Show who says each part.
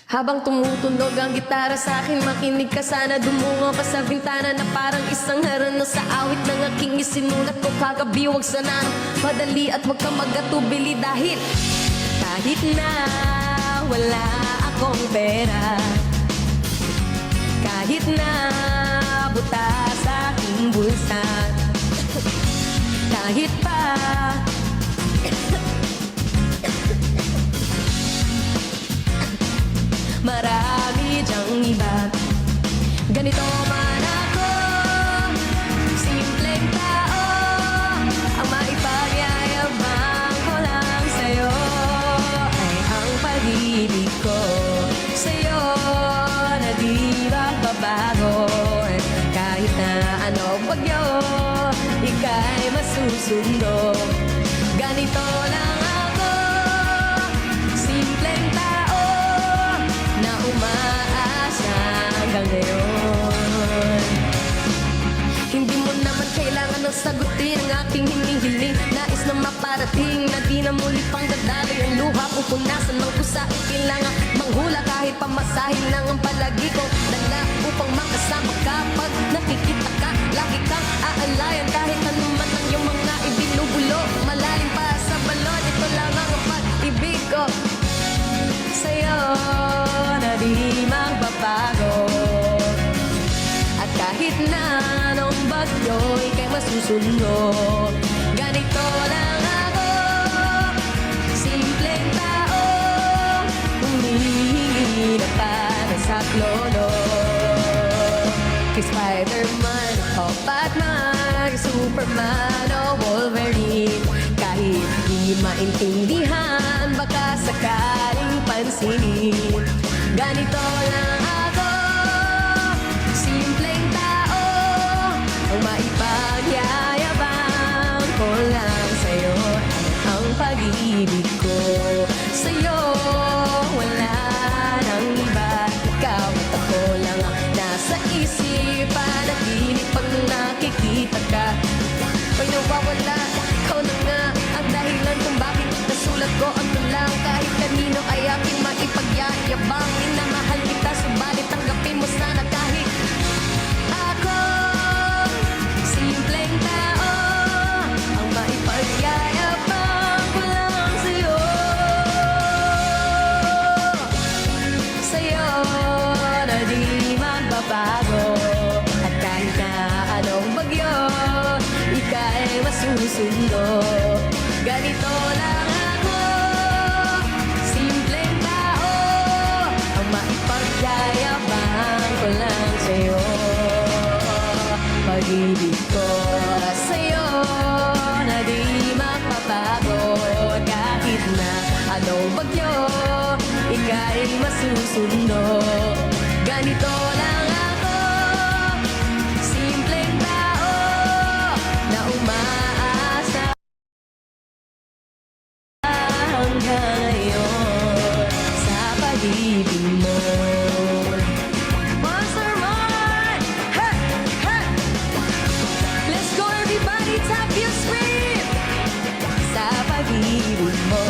Speaker 1: Habang tumutunog ang gitara sa akin, makinig ka sana. Dumungo ka sa bintana na parang isang harano sa awit ng aking isinulat ko kagabi. Huwag sana madali at huwag kang magatubili dahil kahit na wala akong pera, kahit na buta sa aking bulsa, kahit pa marami dyang iba, ganito man ako, simpleng tao. Ang maipagyayabang ko lang sa'yo ay ang pag-ibig ko sa'yo na di magbabago. Kahit na ano bagyo, ika'y masusundo. Ganito lang ako, simpleng tao na umaasa hanggang ngayon. Hindi mo naman kailangan ng sagutin ang aking hinihiling. Nais na maparating na di na muli pang dadaloy ang luha. Pupunasan ng kusa, kailangan manghula kahit pamasahin lang ang palagi ko dala upang makasama ka. Pag nakikita ka, lagi kang aalayan kahit anuman ang iyong mga ibinubulo. Malalim pa sa balon, ito lamang ang pag-ibig ko sa'yo na di magbabago. At kahit na anong bagyo, ika'y masusundo. Ganito lang ako, simpleng tao, humihingi na para sa klono. Kay Spider-Man o Batman, Superman o Wolverine, kahit di maintindihan, baka sakaling pansinin. Ganito lang ako, simpleng tao, ang maipagyayabang ko lang sa'yo ang pag-ibig ko sa'yo. Wala nang iba, ikaw at ako lang ang nasa isipan at dinig pag nakikita ka. Pag nawawala, ikaw na nga ang dahilan kung bakit nasulat ko ang tulang. Kahit kanino ay aking maipagyayabang, minamahal kita, subalit tanggapin mo sana kahit ako, simpleng tao, ang maipagyayabang ko lang sa'yo. Sa'yo na di magbabago. At kahit na anong bagyo, ika'y masusundo. Ganito lang ako, simpleng tao, ang maipagyayabang ko lang sa'yo. Pag-ibig ko sa'yo na di magbabago. Kahit na anong bagyo, ika'y masusundo. Ganito lang ako, simpleng tao na umaasa hanggang ngayon sa pag-ibig mo. Mastermind! Hey! Hey! Let's go everybody, tap your scream! Sa pag-ibig mo.